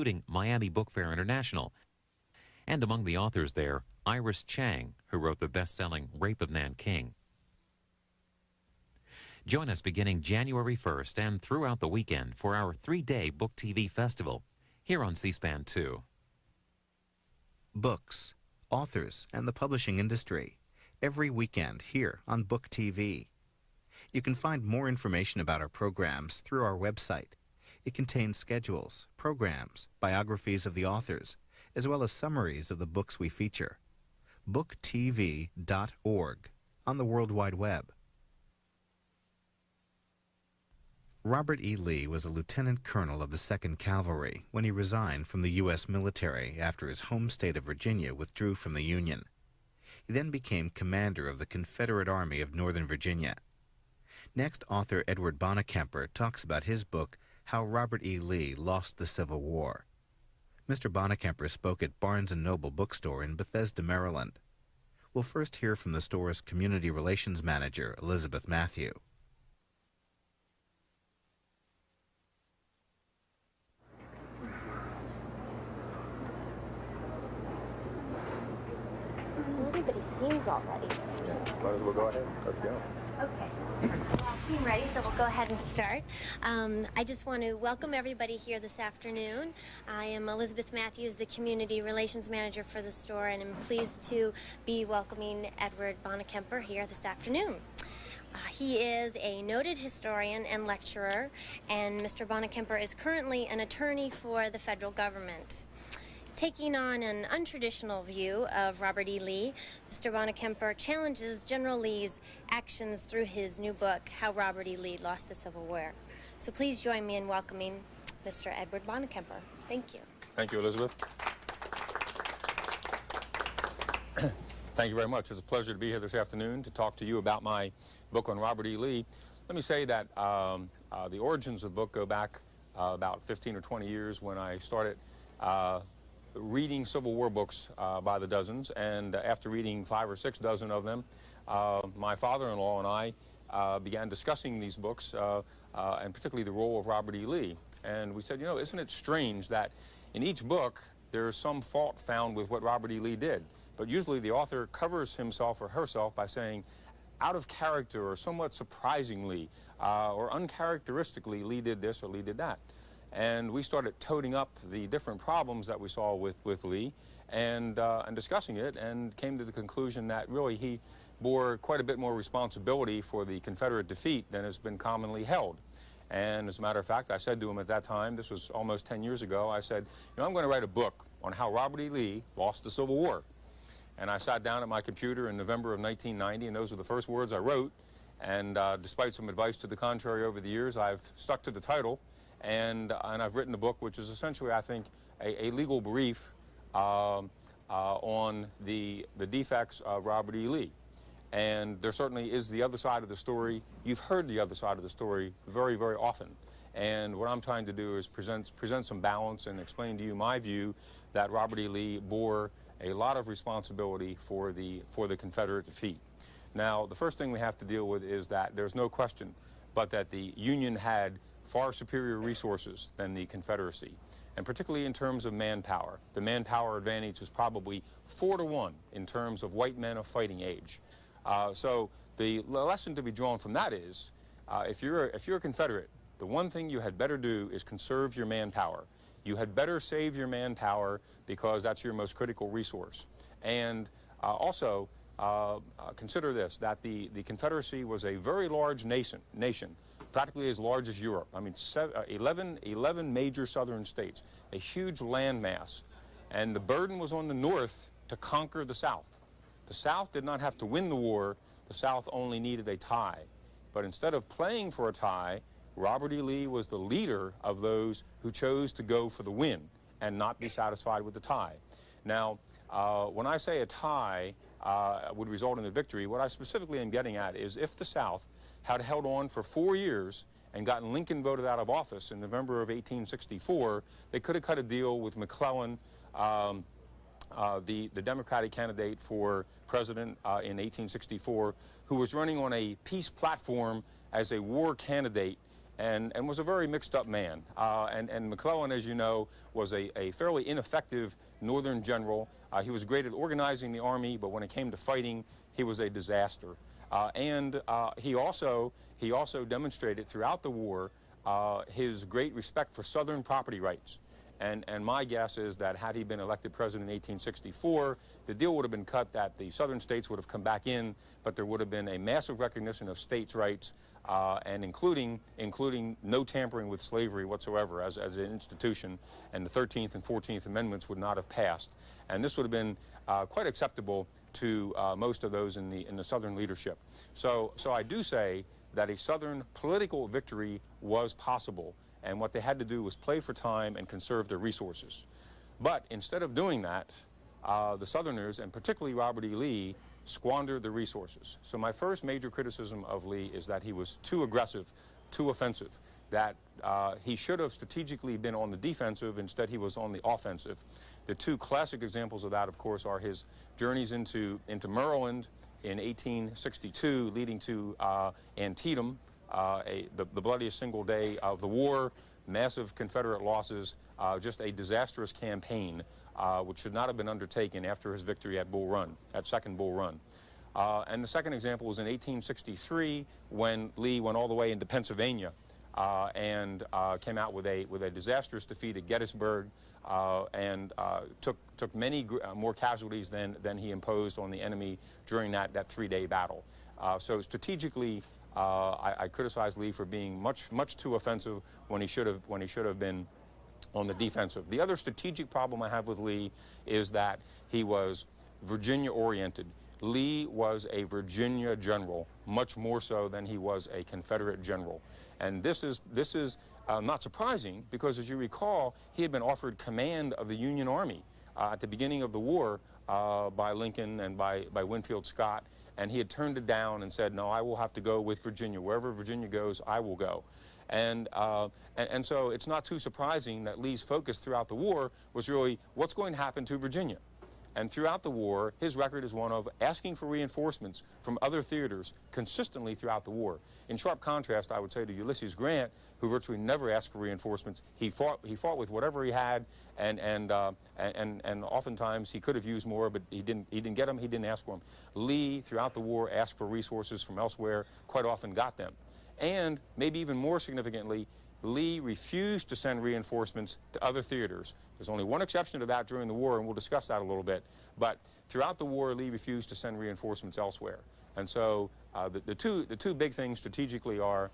including Miami Book Fair International. And among the authors there, Iris Chang, who wrote the best-selling Rape of Nanking. Join us beginning January 1st and throughout the weekend for our 3-day Book TV Festival here on C-SPAN 2. Books, authors, and the publishing industry. Every weekend here on Book TV. You can find more information about our programs through our website. It contains schedules, programs, biographies of the authors, as well as summaries of the books we feature. booktv.org on the World Wide Web. Robert E. Lee was a lieutenant colonel of the 2nd Cavalry when he resigned from the U.S. military after his home state of Virginia withdrew from the Union. He then became commander of the Confederate Army of Northern Virginia. Next, author Edward Bonakemper talks about his book, How Robert E. Lee Lost the Civil War. Mr. Bonakemper spoke at Barnes & Noble Bookstore in Bethesda, Maryland. We'll first hear from the store's community relations manager, Elizabeth Matthew. Everybody seems all ready. Might as well go ahead. Let's go. Okay. Well, all seem ready, so we'll go ahead and start. I just want to welcome everybody here this afternoon. I am Elizabeth Matthews, the Community Relations Manager for the store, and I'm pleased to be welcoming Edward Bonakemper here this afternoon. He is a noted historian and lecturer, and Mr. Bonakemper is currently an attorney for the federal government. Taking on an untraditional view of Robert E. Lee, Mr. Bonakemper challenges General Lee's actions through his new book, How Robert E. Lee Lost the Civil War. So please join me in welcoming Mr. Edward Bonakemper. Thank you. Thank you, Elizabeth. Thank you very much. It's a pleasure to be here this afternoon to talk to you about my book on Robert E. Lee. Let me say that the origins of the book go back about 15 or 20 years when I started reading Civil War books by the dozens, and after reading 5 or 6 dozen of them, my father-in-law and I began discussing these books, and particularly the role of Robert E. Lee. And we said, you know, isn't it strange that in each book there's some fault found with what Robert E. Lee did, but usually the author covers himself or herself by saying, out of character or somewhat surprisingly or uncharacteristically, Lee did this or Lee did that. And we started toting up the different problems that we saw with Lee and discussing it, and came to the conclusion that really he bore quite a bit more responsibility for the Confederate defeat than has been commonly held. And as a matter of fact, I said to him at that time, this was almost 10 years ago, I said, you know, I'm going to write a book on how Robert E. Lee lost the Civil War. And I sat down at my computer in November of 1990, and those were the first words I wrote. And despite some advice to the contrary over the years, I've stuck to the title. And I've written a book which is essentially, I think, a legal brief on the defects of Robert E. Lee. And there certainly is the other side of the story. You've heard the other side of the story very, very often. And what I'm trying to do is present some balance and explain to you my view that Robert E. Lee bore a lot of responsibility for the Confederate defeat. Now, the first thing we have to deal with is that there's no question but that the Union had far superior resources than the Confederacy, and particularly in terms of manpower. The manpower advantage was probably 4 to 1 in terms of white men of fighting age. So the lesson to be drawn from that is, if you're a Confederate, the one thing you had better do is conserve your manpower. You had better save your manpower because that's your most critical resource. And also, consider this, that the Confederacy was a very large nation, practically as large as Europe. I mean, 11 major southern states, a huge landmass. And the burden was on the North to conquer the South. The South did not have to win the war. The South only needed a tie. But instead of playing for a tie, Robert E. Lee was the leader of those who chose to go for the win and not be satisfied with the tie. Now, when I say a tie would result in a victory, what I specifically am getting at is if the South had held on for 4 years and gotten Lincoln voted out of office in November of 1864, they could have cut a deal with McClellan, the Democratic candidate for president in 1864, who was running on a peace platform as a war candidate, and was a very mixed up man. And McClellan, as you know, was a fairly ineffective Northern general. He was great at organizing the army, but when it came to fighting, he was a disaster. He also demonstrated throughout the war his great respect for Southern property rights. And my guess is that had he been elected president in 1864, the deal would have been cut that the Southern states would have come back in, but there would have been a massive recognition of states' rights, and including no tampering with slavery whatsoever as an institution, and the 13th and 14th Amendments would not have passed. And this would have been quite acceptable to most of those in the Southern leadership. So I do say that a Southern political victory was possible, and what they had to do was play for time and conserve their resources. But instead of doing that, the Southerners, and particularly Robert E. Lee, squandered the resources. So my first major criticism of Lee is that he was too aggressive, too offensive, that he should have strategically been on the defensive. Instead, he was on the offensive. The two classic examples of that, of course, are his journeys into Maryland in 1862, leading to Antietam, the bloodiest single day of the war, massive Confederate losses, just a disastrous campaign, which should not have been undertaken after his victory at Bull Run, at Second Bull Run. And the second example was in 1863, when Lee went all the way into Pennsylvania and came out with a disastrous defeat at Gettysburg, and took many more casualties than he imposed on the enemy during that three-day battle. So strategically, I criticize Lee for being much too offensive when he should have been on the defensive. The other strategic problem I have with Lee is that he was Virginia-oriented. Lee was a Virginia general, much more so than he was a Confederate general. And this is not surprising, because as you recall, he had been offered command of the Union Army at the beginning of the war by Lincoln and by Winfield Scott, and he had turned it down and said, no, I will have to go with Virginia. Wherever Virginia goes, I will go. And so it's not too surprising that Lee's focus throughout the war was really what's going to happen to Virginia. And throughout the war, his record is one of asking for reinforcements from other theaters consistently throughout the war. In sharp contrast, I would say, to Ulysses Grant, who virtually never asked for reinforcements. He fought with whatever he had, and oftentimes he could have used more, but he didn't get them. He didn't ask for them. Lee, throughout the war, asked for resources from elsewhere. Quite often got them, and maybe even more significantly, Lee refused to send reinforcements to other theaters. There's only one exception to that during the war, and we'll discuss that a little bit. But throughout the war, Lee refused to send reinforcements elsewhere. And so the two big things strategically are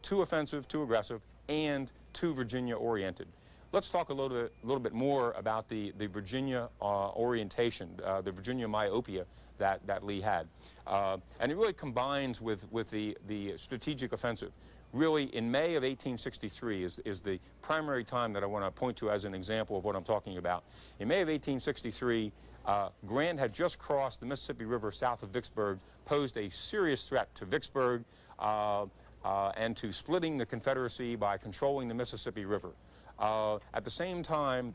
too offensive, too aggressive, and too Virginia-oriented. Let's talk a little bit more about the Virginia orientation, the Virginia myopia that Lee had. And it really combines with the strategic offensive. Really, in May of 1863 is the primary time that I want to point to as an example of what I'm talking about. In May of 1863, Grant had just crossed the Mississippi River south of Vicksburg, posed a serious threat to Vicksburg and to splitting the Confederacy by controlling the Mississippi River. At the same time,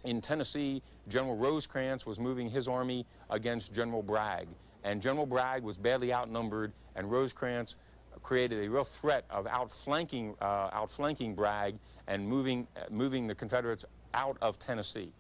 in Tennessee, General Rosecrans was moving his army against General Bragg, and General Bragg was badly outnumbered, and Rosecrans created a real threat of outflanking Bragg and moving the Confederates out of Tennessee.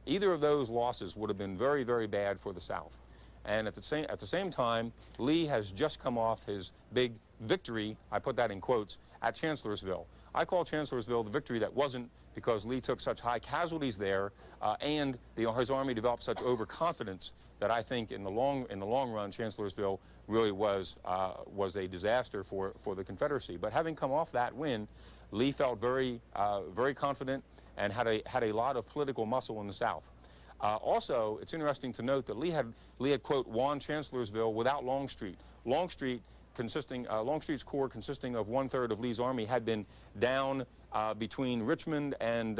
Either of those losses would have been very, very bad for the South. And at the same time, Lee has just come off his big victory, I put that in quotes, at Chancellorsville. I call Chancellorsville the victory that wasn't, because Lee took such high casualties there, and his army developed such overconfidence that I think in the long run, Chancellorsville really was a disaster for the Confederacy. But having come off that win, Lee felt very confident and had a lot of political muscle in the South. Also, it's interesting to note that Lee had quote won Chancellorsville without Longstreet. Longstreet's corps, consisting of 1/3 of Lee's army, had been down between Richmond and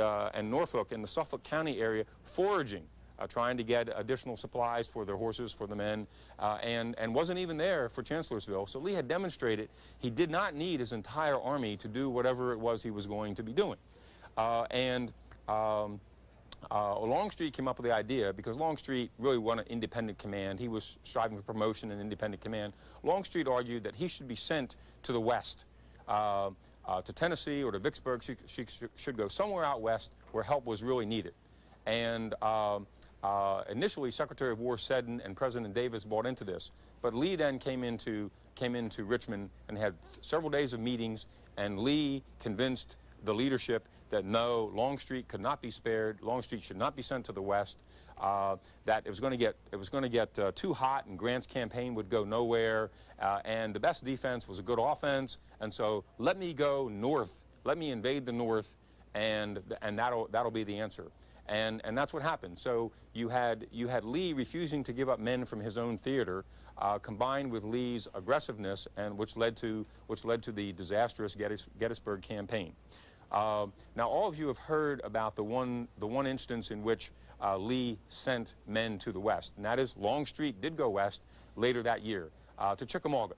Norfolk in the Suffolk County area foraging, trying to get additional supplies for their horses, for the men, and wasn't even there for Chancellorsville. So Lee had demonstrated he did not need his entire army to do whatever it was he was going to be doing. Longstreet came up with the idea, because Longstreet really wanted independent command. He was striving for promotion and independent command. Longstreet argued that he should be sent to the West to Tennessee or to Vicksburg. She should go somewhere out west where help was really needed. And initially, Secretary of War Seddon and President Davis bought into this. But Lee then came into Richmond and had several days of meetings, and Lee convinced the leadership that no, Longstreet could not be spared. Longstreet should not be sent to the west. That it was going to get too hot, and Grant's campaign would go nowhere. And the best defense was a good offense. And so let me go north. Let me invade the north, and that'll be the answer. And that's what happened. So you had Lee refusing to give up men from his own theater, combined with Lee's aggressiveness, and which led to the disastrous Gettysburg campaign. Now, all of you have heard about the one instance in which Lee sent men to the west, and that is Longstreet did go west later that year to Chickamauga.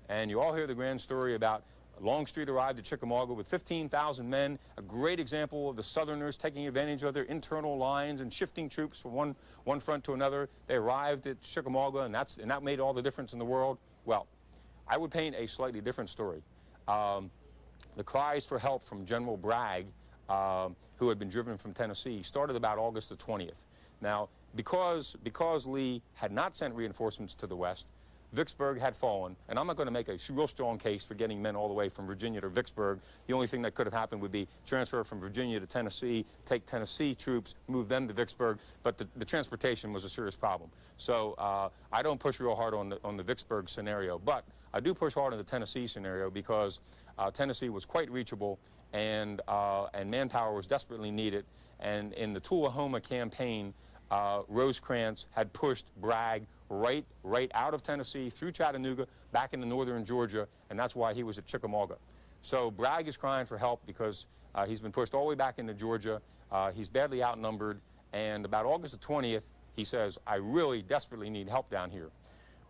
And you all hear the grand story about Longstreet arrived at Chickamauga with 15,000 men, a great example of the Southerners taking advantage of their internal lines and shifting troops from one front to another. They arrived at Chickamauga, and that made all the difference in the world. Well, I would paint a slightly different story. The cries for help from General Bragg, who had been driven from Tennessee, started about August the 20th. Now, because Lee had not sent reinforcements to the west, Vicksburg had fallen, and I'm not going to make a real strong case for getting men all the way from Virginia to Vicksburg. The only thing that could have happened would be transfer from Virginia to Tennessee, take Tennessee troops, move them to Vicksburg, but the transportation was a serious problem. So I don't push real hard on the Vicksburg scenario, but I do push hard on the Tennessee scenario because Tennessee was quite reachable, and manpower was desperately needed. And in the Tullahoma campaign, Rosecrans had pushed Bragg right out of Tennessee, through Chattanooga, back into northern Georgia, and that's why he was at Chickamauga. So Bragg is crying for help because he's been pushed all the way back into Georgia. He's badly outnumbered, and about August the 20th, he says, I really desperately need help down here.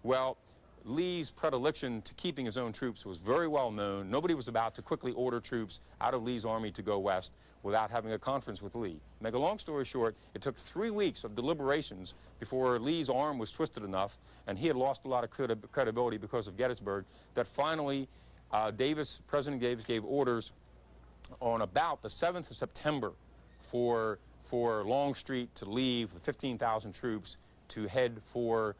Well, Lee's predilection to keeping his own troops was very well known. Nobody was about to quickly order troops out of Lee's army to go west without having a conference with Lee. Make a long story short, it took 3 weeks of deliberations before Lee's arm was twisted enough, and he had lost a lot of credibility because of Gettysburg, that finally President Davis gave orders on about the 7th of September for Longstreet to leave with 15,000 troops to head for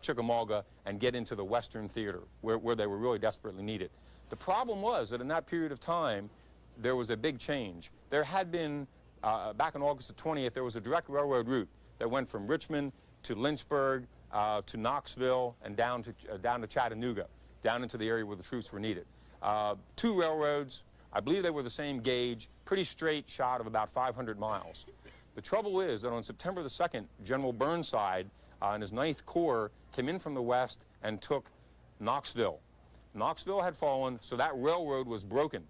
Chickamauga and get into the Western Theater, where they were really desperately needed. The problem was that in that period of time, there was a big change. There had been, back on August the 20th, there was a direct railroad route that went from Richmond to Lynchburg to Knoxville and down to Chattanooga, down into the area where the troops were needed. 2 railroads, I believe they were the same gauge, pretty straight shot of about 500 miles. The trouble is that on September the 2nd, General Burnside and his 9th Corps came in from the west and took Knoxville. Knoxville had fallen, so that railroad was broken.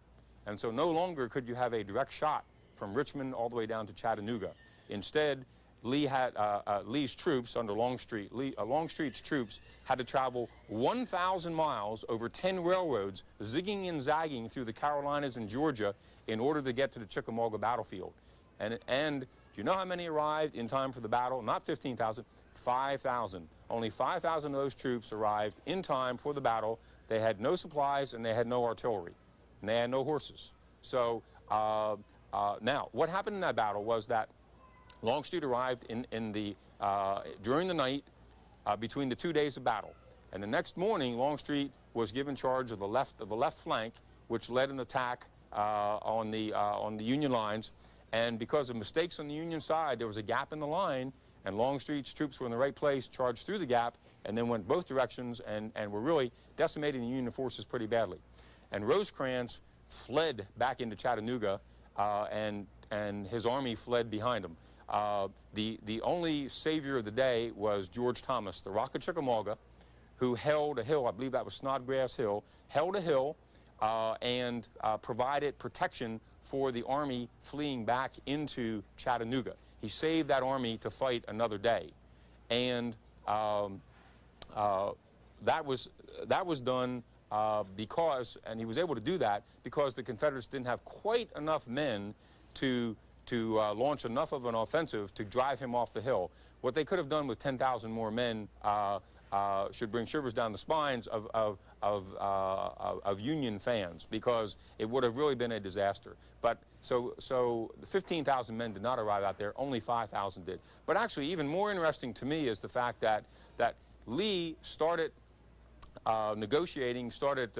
And so no longer could you have a direct shot from Richmond all the way down to Chattanooga. Instead, Lee's troops under Longstreet, Longstreet's troops had to travel 1,000 miles over 10 railroads, zigging and zagging through the Carolinas and Georgia in order to get to the Chickamauga battlefield. And do you know how many arrived in time for the battle? Not 15,000, 5,000. Only 5,000 of those troops arrived in time for the battle. They had no supplies, and they had no artillery, and they had no horses. So now, what happened in that battle was that Longstreet arrived during the night between the 2 days of battle, and the next morning Longstreet was given charge of the left flank, which led an attack on the Union lines. And because of mistakes on the Union side, there was a gap in the line, and Longstreet's troops were in the right place, charged through the gap, and then went both directions and were really decimating the Union forces pretty badly. And Rosecrans fled back into Chattanooga, and his army fled behind him. The only savior of the day was George Thomas, the Rock of Chickamauga, who held a hill, I believe that was Snodgrass Hill, held a hill and provided protection for the army fleeing back into Chattanooga. He saved that army to fight another day. And that was done because, and he was able to do that because the Confederates didn't have quite enough men to launch enough of an offensive to drive him off the hill. What they could have done with 10,000 more men should bring shivers down the spines of Union fans, because it would have really been a disaster. But so the 15,000 men did not arrive out there, only 5,000 did. But actually, even more interesting to me is the fact that Lee started negotiating, started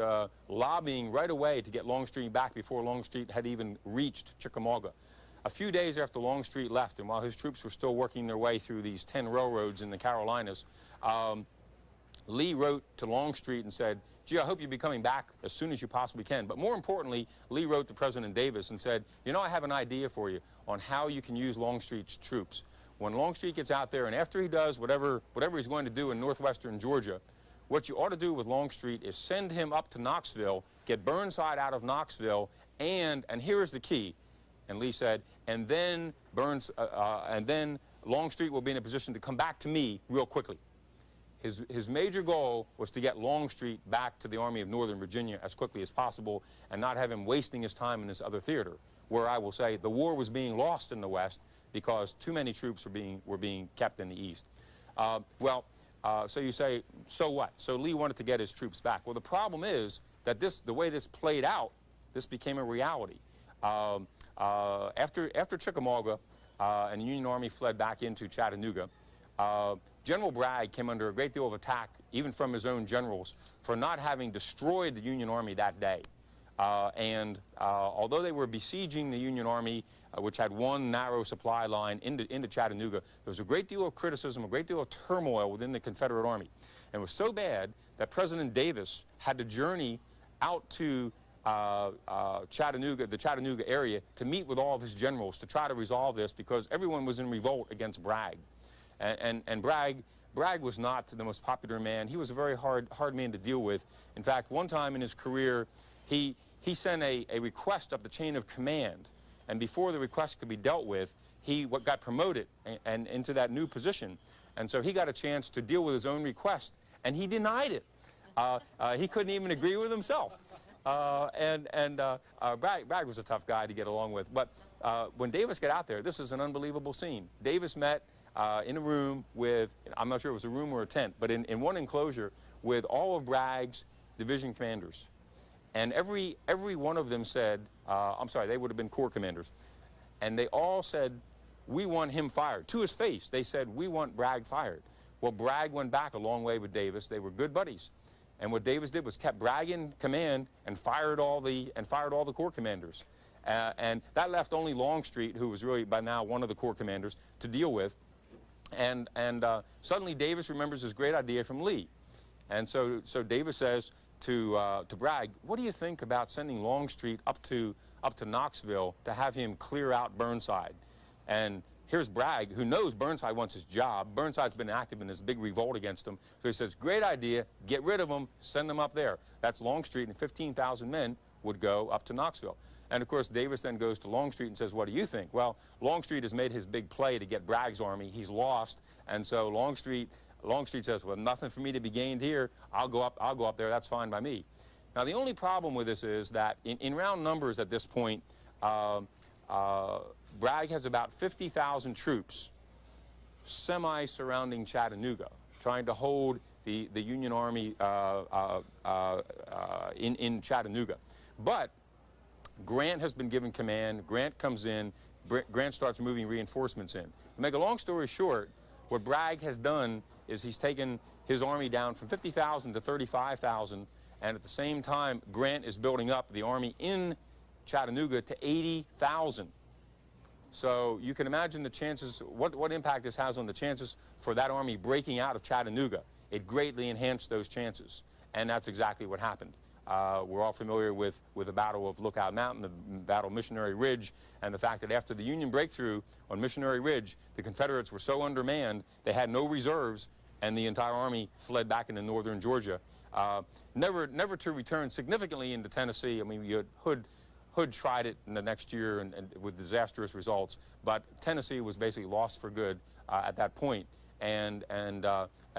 lobbying right away to get Longstreet back before Longstreet had even reached Chickamauga. A few days after Longstreet left, and while his troops were still working their way through these 10 railroads in the Carolinas, Lee wrote to Longstreet and said, gee, I hope you'll be coming back as soon as you possibly can. But more importantly, Lee wrote to President Davis and said, you know, I have an idea for you on how you can use Longstreet's troops. When Longstreet gets out there, and after he does whatever he's going to do in northwestern Georgia, what you ought to do with Longstreet is send him up to Knoxville, get Burnside out of Knoxville, and here is the key. And Lee said, and then Longstreet will be in a position to come back to me real quickly. His major goal was to get Longstreet back to the Army of Northern Virginia as quickly as possible and not have him wasting his time in this other theater, where I will say the war was being lost in the West because too many troops were being kept in the East. So you say, so what? So Lee wanted to get his troops back. Well, the problem is that the way this played out, this became a reality. After Chickamauga and the Union Army fled back into Chattanooga, General Bragg came under a great deal of attack, even from his own generals, for not having destroyed the Union Army that day. Although they were besieging the Union Army, which had one narrow supply line into Chattanooga, there was a great deal of criticism, a great deal of turmoil within the Confederate Army. And it was so bad that President Davis had to journey out to Chattanooga, the Chattanooga area, to meet with all of his generals to try to resolve this, because everyone was in revolt against Bragg. And Bragg was not the most popular man. He was a very hard man to deal with. In fact, one time in his career, he sent a request up the chain of command, and before the request could be dealt with, he got promoted and into that new position. And so he got a chance to deal with his own request, and he denied it. He couldn't even agree with himself. Bragg was a tough guy to get along with. But when Davis got out there, this is an unbelievable scene. Davis met in a room with, I'm not sure if it was a room or a tent, but in one enclosure with all of Bragg's division commanders. And every one of them said, I'm sorry, they would have been corps commanders. And they all said, we want him fired. To his face, they said, we want Bragg fired. Well, Bragg went back a long way with Davis. They were good buddies. And what Davis did was kept Bragg in command and fired all the corps commanders. And that left only Longstreet, who was really by now one of the corps commanders, to deal with. And suddenly Davis remembers his great idea from Lee. And so Davis says to Bragg, what do you think about sending Longstreet up to Knoxville to have him clear out Burnside? And here's Bragg, who knows Burnside wants his job. Burnside's been active in this big revolt against him. So he says, great idea, get rid of him, send them up there. That's Longstreet, and 15,000 men would go up to Knoxville. And of course, Davis then goes to Longstreet and says, what do you think? Well, Longstreet has made his big play to get Bragg's army. He's lost. And so Longstreet says, well, nothing for me to be gained here. I'll go up there. That's fine by me. Now, the only problem with this is that in round numbers at this point, Bragg has about 50,000 troops semi-surrounding Chattanooga, trying to hold the Union Army in Chattanooga. But Grant has been given command. Grant comes in. Grant starts moving reinforcements in. To make a long story short, what Bragg has done is he's taken his army down from 50,000 to 35,000, and at the same time, Grant is building up the army in Chattanooga to 80,000. So you can imagine the chances, what impact this has on the chances for that army breaking out of Chattanooga. It greatly enhanced those chances, and that's exactly what happened. We're all familiar with the Battle of Lookout Mountain, the Battle of Missionary Ridge, and the fact that after the Union breakthrough on Missionary Ridge, the Confederates were so undermanned, they had no reserves, and the entire army fled back into northern Georgia, never to return significantly into Tennessee. I mean, you had Hood tried it in the next year and with disastrous results, but Tennessee was basically lost for good at that point. And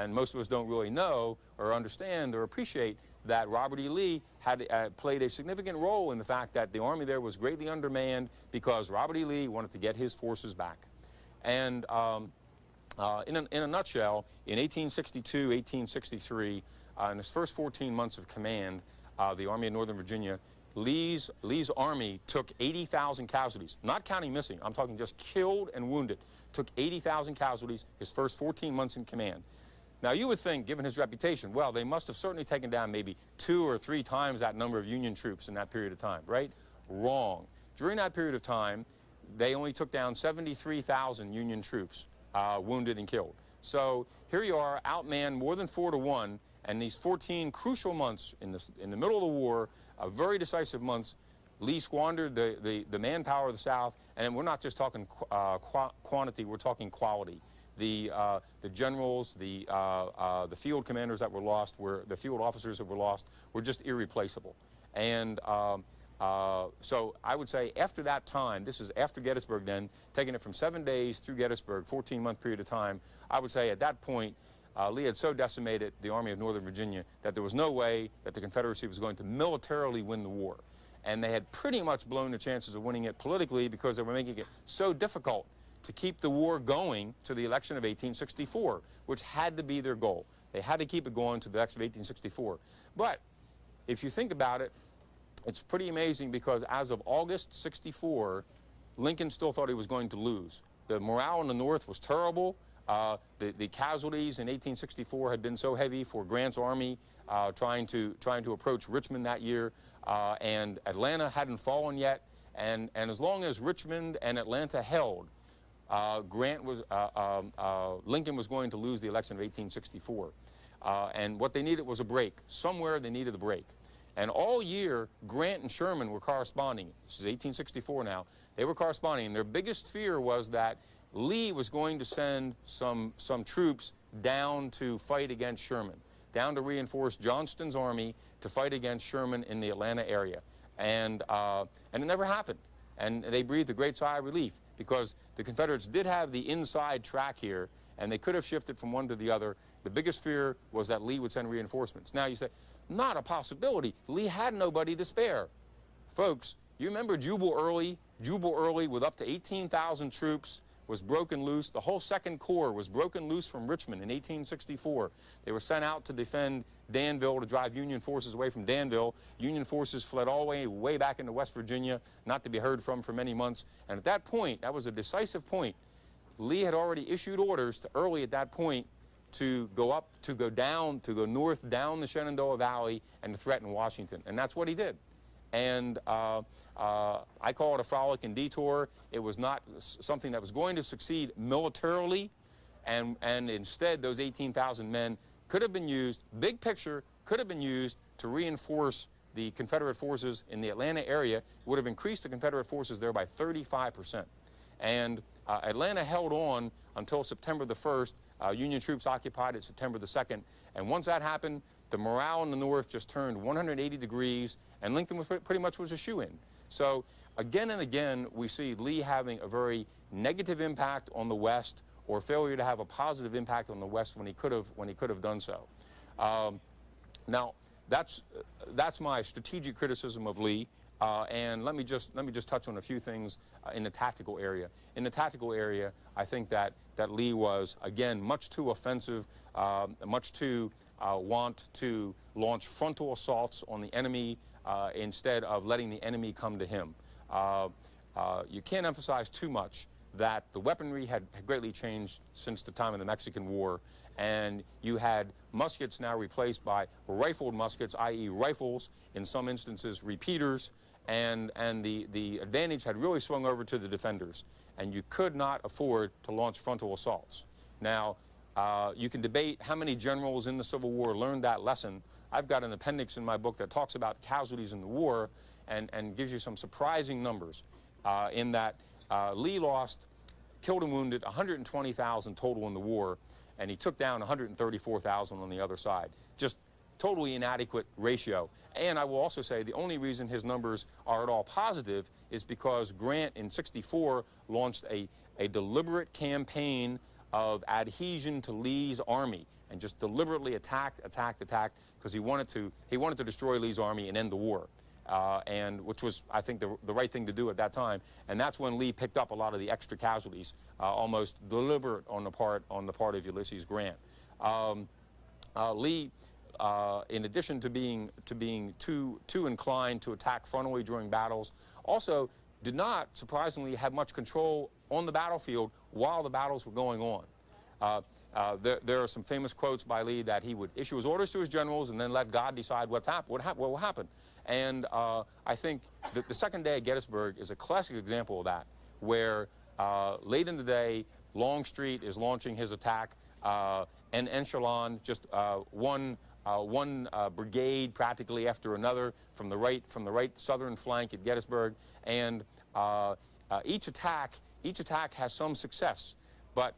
most of us don't really know or understand or appreciate that Robert E. Lee had played a significant role in the fact that the army there was greatly undermanned because Robert E. Lee wanted to get his forces back. And In a nutshell, in 1862, 1863, in his first 14 months of command, the Army of Northern Virginia, Lee's army took 80,000 casualties, not counting missing. I'm talking just killed and wounded. Took 80,000 casualties his first 14 months in command. Now, you would think, given his reputation, well, they must have certainly taken down maybe 2 or 3 times that number of Union troops in that period of time, right? Wrong. During that period of time, they only took down 73,000 Union troops, wounded and killed. So here you are, outmanned more than 4 to 1, and these 14 crucial months in the middle of the war, very decisive months, Lee squandered the manpower of the South, and we're not just talking quantity, we're talking quality. The generals, the field commanders that were lost, the field officers that were lost, were just irreplaceable. And so I would say after that time, this is after Gettysburg then, taking it from 7 days through Gettysburg, 14-month period of time, I would say at that point, Lee had so decimated the Army of Northern Virginia that there was no way that the Confederacy was going to militarily win the war. And they had pretty much blown the chances of winning it politically because they were making it so difficult to keep the war going to the election of 1864, which had to be their goal. They had to keep it going to the election of 1864. But if you think about it, it's pretty amazing because as of August 64, Lincoln still thought he was going to lose. The morale in the North was terrible. The casualties in 1864 had been so heavy for Grant's army trying to approach Richmond that year, and Atlanta hadn't fallen yet. And as long as Richmond and Atlanta held, Lincoln was going to lose the election of 1864. And what they needed was a break. Somewhere they needed a break. And all year, Grant and Sherman were corresponding. This is 1864 now. They were corresponding, and their biggest fear was that Lee was going to send some troops down to fight against Sherman, down to reinforce Johnston's army to fight against Sherman in the Atlanta area. And it never happened. And they breathed a great sigh of relief because the Confederates did have the inside track here, and they could have shifted from one to the other. The biggest fear was that Lee would send reinforcements. Now you say, not a possibility. Lee had nobody to spare. Folks, you remember Jubal Early? Jubal Early with up to 18,000 troops was broken loose. The whole Second Corps was broken loose from Richmond in 1864. They were sent out to defend Danville, to drive Union forces away from Danville. Union forces fled all the way back into West Virginia, not to be heard from for many months. And at that point, that was a decisive point, Lee had already issued orders to Early at that point to go up, to go down, to go north down the Shenandoah Valley and to threaten Washington. And that's what he did. And I call it a frolic and detour. It was not something that was going to succeed militarily, and instead those 18,000 men could have been used, big picture, could have been used to reinforce the Confederate forces in the Atlanta area, would have increased the Confederate forces there by 35%. And Atlanta held on until September the 1st. Union troops occupied it September the 2nd. And once that happened, the morale in the North just turned 180 degrees, and Lincoln was pretty much was a shoo-in. So again and again, we see Lee having a very negative impact on the West, or failure to have a positive impact on the West when he could have done so. Now, that's my strategic criticism of Lee. And let me just touch on a few things in the tactical area. In the tactical area, I think that Lee was, again, much too offensive, much too want to launch frontal assaults on the enemy instead of letting the enemy come to him. You can't emphasize too much that the weaponry had greatly changed since the time of the Mexican War, and you had muskets now replaced by rifled muskets, i.e. rifles, in some instances repeaters, and the advantage had really swung over to the defenders, and you could not afford to launch frontal assaults. Now, you can debate how many generals in the Civil War learned that lesson. I've got an appendix in my book that talks about casualties in the war and gives you some surprising numbers in that Lee lost, killed and wounded 120,000 total in the war, and he took down 134,000 on the other side. Just totally inadequate ratio. And I will also say the only reason his numbers are at all positive is because Grant in *64 launched a deliberate campaign of adhesion to Lee's army and just deliberately attacked, because he wanted to destroy Lee's army and end the war. and which was, I think, the right thing to do at that time. And that's when Lee picked up a lot of the extra casualties, almost deliberate on the part of Ulysses Grant. Lee, in addition to being too inclined to attack frontally during battles, also did not, surprisingly, have much control on the battlefield while the battles were going on. There are some famous quotes by Lee that he would issue his orders to his generals and then let God decide what will happen. And I think that the second day at Gettysburg is a classic example of that, where late in the day, Longstreet is launching his attack, and Echelon, just one brigade practically after another from the right southern flank at Gettysburg, and each attack has some success, but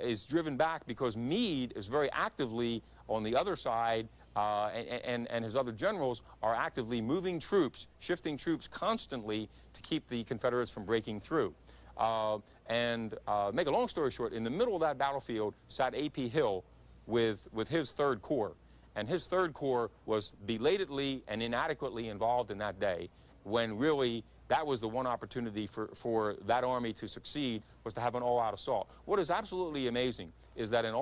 is driven back because Meade is very actively on the other side, and his other generals are actively moving troops, shifting troops constantly to keep the Confederates from breaking through. Make a long story short, in the middle of that battlefield sat A.P. Hill with his Third Corps. And his Third Corps was belatedly and inadequately involved in that day, when really that was the one opportunity for that army to succeed, was to have an all-out assault. What is absolutely amazing is that in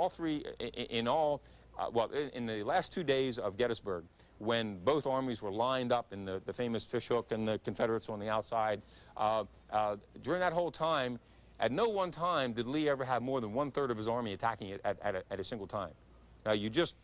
in the last 2 days of Gettysburg, when both armies were lined up in the famous fishhook and the Confederates on the outside, during that whole time, at no one time did Lee ever have more than 1/3 of his army attacking it at a single time. Now, you just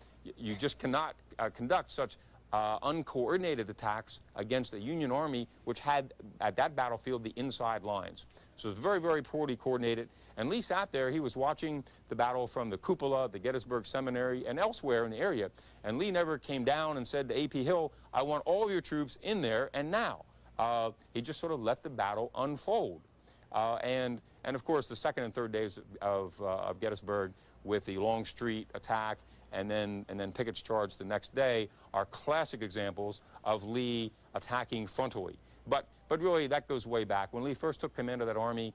cannot conduct such uncoordinated attacks against a Union army which had, at that battlefield, the inside lines. So it was very, very poorly coordinated. And Lee sat there. He was watching the battle from the cupola, the Gettysburg Seminary, and elsewhere in the area. And Lee never came down and said to A.P. Hill, "I want all of your troops in there and now." He just sort of let the battle unfold. And of course, the second and third days of Gettysburg, with the Longstreet attack and then Pickett's charge the next day, are classic examples of Lee attacking frontally. But really, that goes way back. When Lee first took command of that army,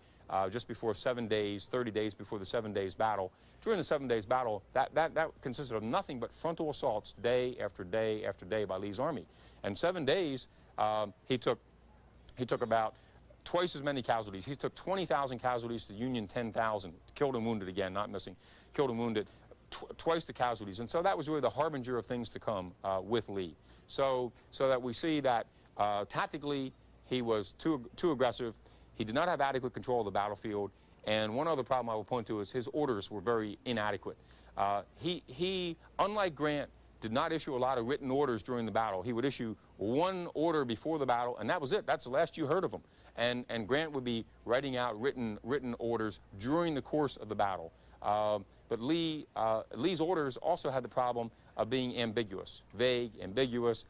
just before 7 days, 30 days before the 7 days battle, during the 7 days battle, that consisted of nothing but frontal assaults day after day after day by Lee's army. And 7 days, he took about twice as many casualties. He took 20,000 casualties to Union 10,000, killed and wounded again, not missing, killed and wounded, twice the casualties. And so that was really the harbinger of things to come with Lee. So that we see that tactically he was too aggressive. He did not have adequate control of the battlefield. And one other problem I will point to is his orders were very inadequate. He, unlike Grant, did not issue a lot of written orders during the battle. He would issue one order before the battle, and that was it. That's the last you heard of him. And Grant would be writing out written orders during the course of the battle. But Lee's orders also had the problem of being ambiguous, vague, ambiguous.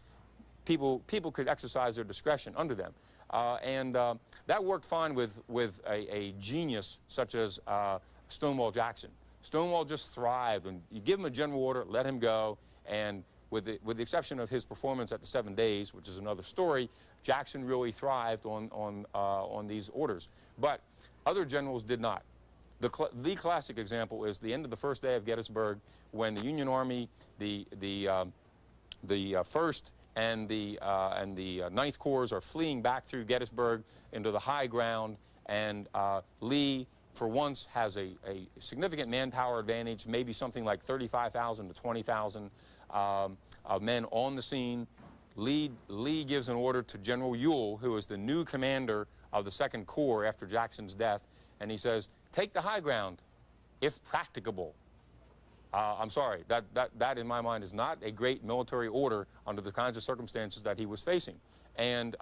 People could exercise their discretion under them. That worked fine with a genius such as Stonewall Jackson. Stonewall just thrived. When you give him a general order, let him go. And with the exception of his performance at the 7 days, which is another story, Jackson really thrived on these orders. But other generals did not. The classic example is the end of the first day of Gettysburg, when the Union Army, the First and the Ninth Corps are fleeing back through Gettysburg into the high ground, and Lee, for once, has a significant manpower advantage, maybe something like 35,000 to 20,000 men on the scene. Lee gives an order to General Ewell, who is the new commander of the Second Corps after Jackson's death, and he says, "Take the high ground, if practicable." I'm sorry, that in my mind is not a great military order under the kinds of circumstances that he was facing. And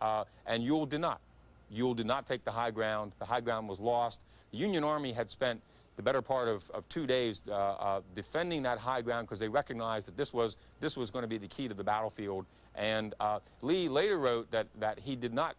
Ewell did not. Ewell did not take the high ground. The high ground was lost. The Union Army had spent the better part of 2 days defending that high ground because they recognized that this was going to be the key to the battlefield. And Lee later wrote that he did not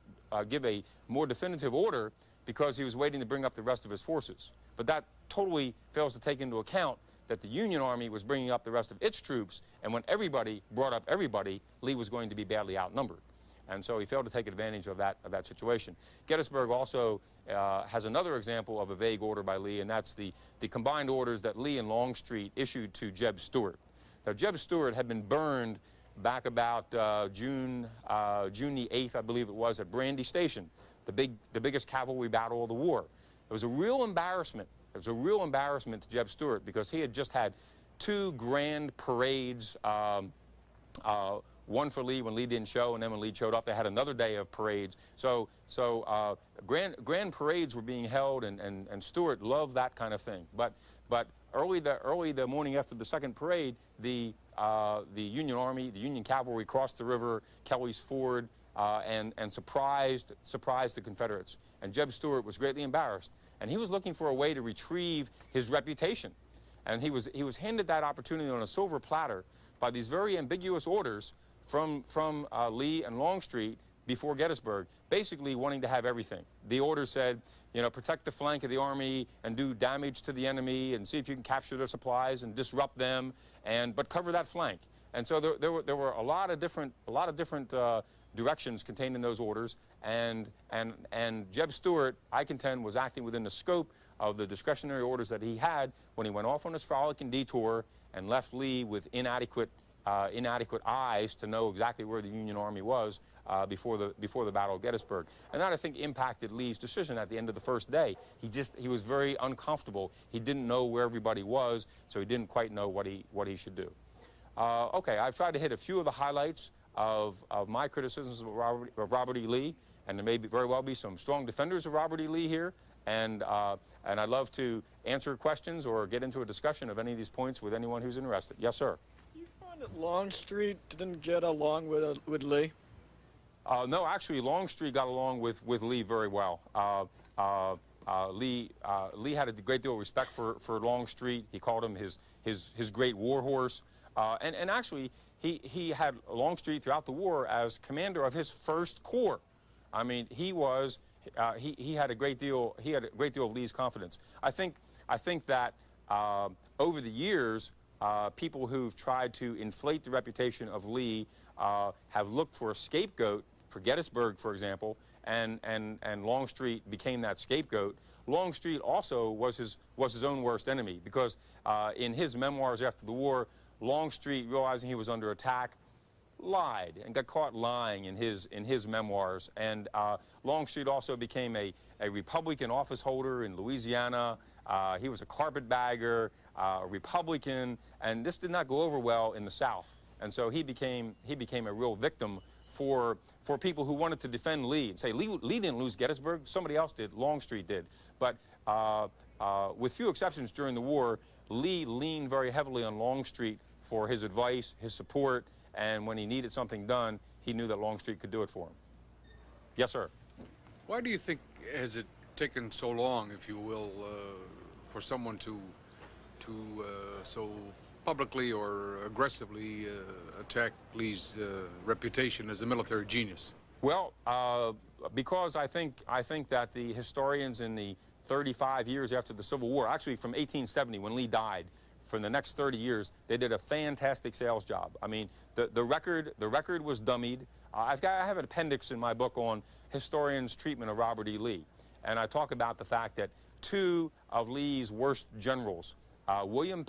give a more definitive order because he was waiting to bring up the rest of his forces. But that totally fails to take into account that the Union Army was bringing up the rest of its troops, and when everybody brought up everybody, Lee was going to be badly outnumbered. And so he failed to take advantage of that situation. Gettysburg also has another example of a vague order by Lee, and that's the combined orders that Lee and Longstreet issued to Jeb Stuart. Now, Jeb Stuart had been burned back about June the 8th, I believe it was, at Brandy Station, the biggest cavalry battle of the war. It was a real embarrassment. It was a real embarrassment to Jeb Stuart because he had just had two grand parades, one for Lee when Lee didn't show, and then when Lee showed up, they had another day of parades. So grand parades were being held, and Stuart loved that kind of thing. But early the morning after the second parade, the Union Army, the Union cavalry crossed the river, Kelly's Ford, and surprised the Confederates. And Jeb Stuart was greatly embarrassed, and he was looking for a way to retrieve his reputation. And he was handed that opportunity on a silver platter by these very ambiguous orders from Lee and Longstreet before Gettysburg, basically wanting to have everything. The order said, you know, protect the flank of the army and do damage to the enemy and see if you can capture their supplies and disrupt them, but cover that flank. And so there were a lot of different directions contained in those orders, and Jeb Stuart, I contend, was acting within the scope of the discretionary orders that he had when he went off on his frolic and detour and left Lee with inadequate eyes to know exactly where the Union Army was before the Battle of Gettysburg. And that, I think, impacted Lee's decision at the end of the first day. He was very uncomfortable. He didn't know where everybody was, so he didn't quite know what he should do. Okay, I've tried to hit a few of the highlights of my criticisms of Robert E. Lee, and there may very well be some strong defenders of Robert E. Lee here, and I'd love to answer questions or get into a discussion of any of these points with anyone who's interested. Yes, sir. You find that Longstreet didn't get along with Lee? No, actually, Longstreet got along with Lee very well. Lee had a great deal of respect for Longstreet. He called him his great war horse, and actually he had Longstreet throughout the war as commander of his First Corps. I mean, he had a great deal of Lee's confidence. I think that over the years, people who've tried to inflate the reputation of Lee have looked for a scapegoat for Gettysburg, for example, and Longstreet became that scapegoat. Longstreet also was his own worst enemy, because in his memoirs after the war, Longstreet, realizing he was under attack, lied and got caught lying in his memoirs. And Longstreet also became a Republican office holder in Louisiana. He was a carpetbagger, a Republican, and this did not go over well in the South. And so he became a real victim for people who wanted to defend Lee and say, Lee didn't lose Gettysburg, somebody else did, Longstreet did. But with few exceptions during the war, Lee leaned very heavily on Longstreet for his advice, his support, and when he needed something done, he knew that Longstreet could do it for him. Yes, sir. Why do you think has it taken so long, if you will, for someone to so publicly or aggressively attack Lee's reputation as a military genius? Well, because I think that the historians in the 35 years after the Civil War, actually from 1870 when Lee died, for the next 30 years, they did a fantastic sales job. I mean, the record was dummied. I have an appendix in my book on historians' treatment of Robert E. Lee, and I talk about the fact that two of Lee's worst generals, William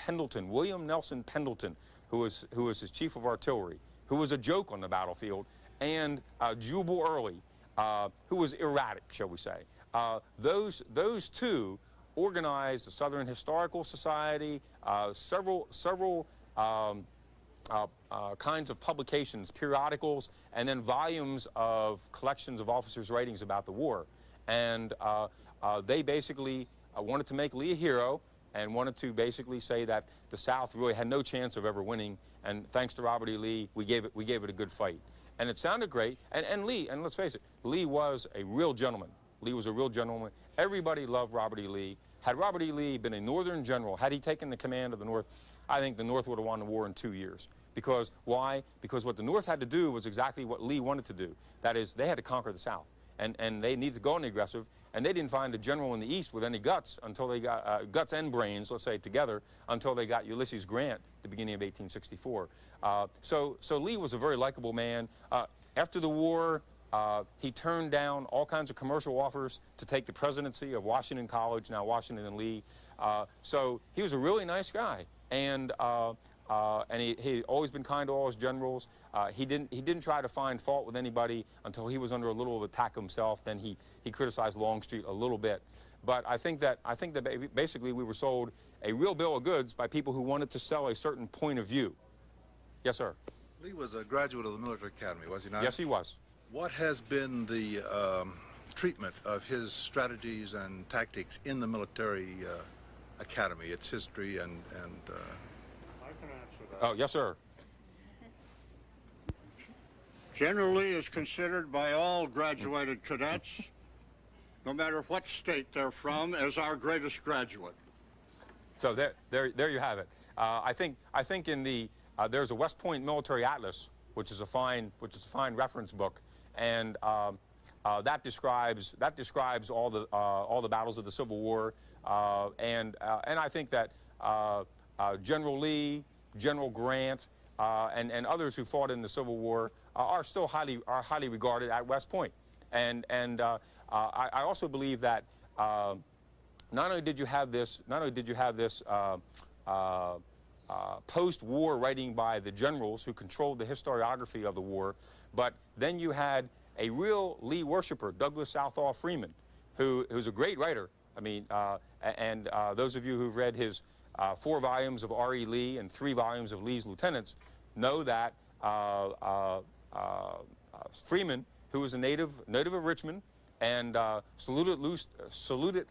Nelson Pendleton, who was his chief of artillery, who was a joke on the battlefield, and Jubal Early, who was erratic, shall we say. Those two organized the Southern Historical Society, several kinds of publications, periodicals, and then volumes of collections of officers' writings about the war. And they basically wanted to make Lee a hero and wanted to basically say that the South really had no chance of ever winning, and thanks to Robert E. Lee, we gave it a good fight. And it sounded great, and Lee, and let's face it, Lee was a real gentleman. Lee was a real gentleman. Everybody loved Robert E. Lee. Had Robert E. Lee been a Northern general, had he taken the command of the North, I think the North would have won the war in 2 years. Because, why? Because what the North had to do was exactly what Lee wanted to do. That is, they had to conquer the South. And they needed to go on the aggressive, and they didn't find a general in the East with any guts until they got, guts and brains, let's say, together, until they got Ulysses Grant at the beginning of 1864. So Lee was a very likable man. After the war, he turned down all kinds of commercial offers to take the presidency of Washington College, now Washington and Lee. So he was a really nice guy. And he'd always been kind to all his generals. He didn't try to find fault with anybody until he was under a little of attack himself. Then he criticized Longstreet a little bit. But I think that basically we were sold a real bill of goods by people who wanted to sell a certain point of view. Yes, sir. Lee was a graduate of the military academy, was he not? Yes, he was. What has been the treatment of his strategies and tactics in the military academy, its history and I can answer that. Oh, yes, sir. General Lee is considered by all graduated cadets, no matter what state they're from, as our greatest graduate. So there you have it. I think in the there's a West Point Military Atlas, which is a fine reference book, and that describes all the battles of the Civil War, and I think that General Lee, General Grant, and others who fought in the Civil War are still highly regarded at West Point, and I also believe that not only did you have this post-war writing by the generals who controlled the historiography of the war, but then you had a real Lee worshiper, Douglas Southall Freeman, who's a great writer. I mean, and those of you who've read his 4 volumes of R.E. Lee and 3 volumes of Lee's Lieutenants know that Freeman, who was a native of Richmond, and saluted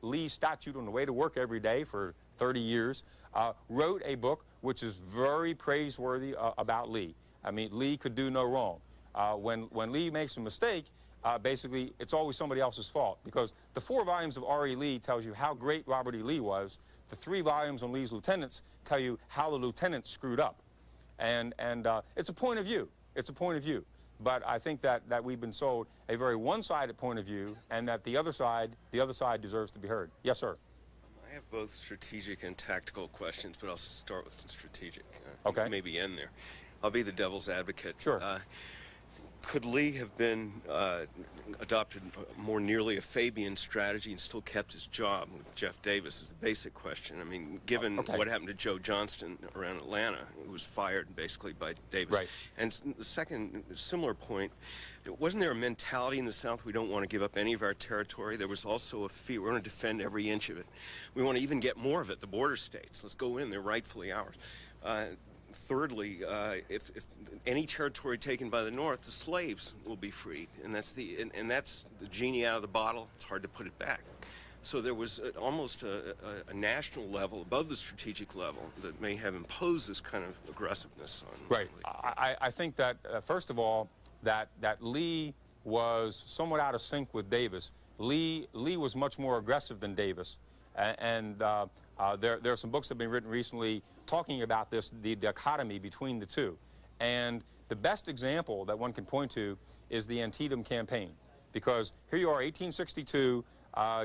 Lee's statue on the way to work every day for 30 years, wrote a book which is very praiseworthy about Lee. I mean, Lee could do no wrong. When Lee makes a mistake, basically it's always somebody else's fault, because the 4 volumes of R.E. Lee tells you how great Robert E. Lee was. The 3 volumes on Lee's lieutenants tell you how the lieutenants screwed up. And it's a point of view. It's a point of view. But I think that we've been sold a very one-sided point of view, and that the other side deserves to be heard. Yes, sir. I have both strategic and tactical questions, but I'll start with the strategic. Okay. Maybe end there. I'll be the devil's advocate. Sure. Could Lee have been adopted more nearly a Fabian strategy and still kept his job with Jeff Davis is the basic question. I mean, given what happened to Joe Johnston around Atlanta, who was fired basically by Davis. Right. And the second similar point, wasn't there a mentality in the South, we don't want to give up any of our territory? There was also a fear, we're going to defend every inch of it. We want to even get more of it, the border states. Let's go in, they're rightfully ours. Thirdly, if any territory taken by the North, the slaves will be freed, and that's the genie out of the bottle. It's hard to put it back. So there was almost a national level above the strategic level that may have imposed this kind of aggressiveness on. Right. I think that first of all, that Lee was somewhat out of sync with Davis. Lee was much more aggressive than Davis, and there are some books that have been written recently talking about the dichotomy between the two. And the best example that one can point to is the Antietam campaign, because here you are, 1862.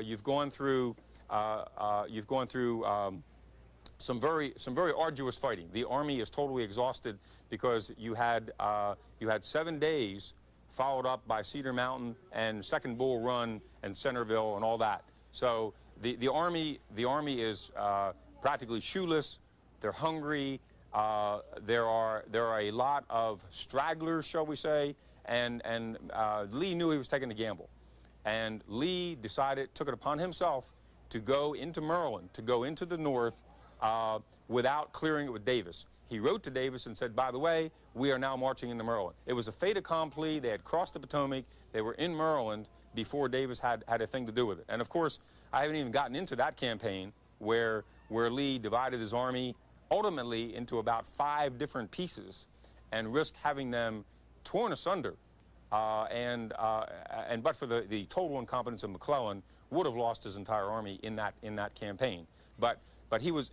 You've gone through some very arduous fighting. The army is totally exhausted because you had 7 days followed up by Cedar Mountain and Second Bull Run and Centerville and all that. So the army is practically shoeless. They're hungry. There are a lot of stragglers, shall we say, and Lee knew he was taking a gamble, and Lee took it upon himself to go into Maryland, to go into the North without clearing it with Davis. He wrote to Davis and said, by the way, we are now marching into Maryland. It was a fait accompli. They had crossed the Potomac. They were in Maryland before Davis had a thing to do with it. And of course, I haven't even gotten into that campaign where Lee divided his army ultimately into about 5 different pieces and risked having them torn asunder. But for the total incompetence of McClellan, would have lost his entire army in that campaign. But he was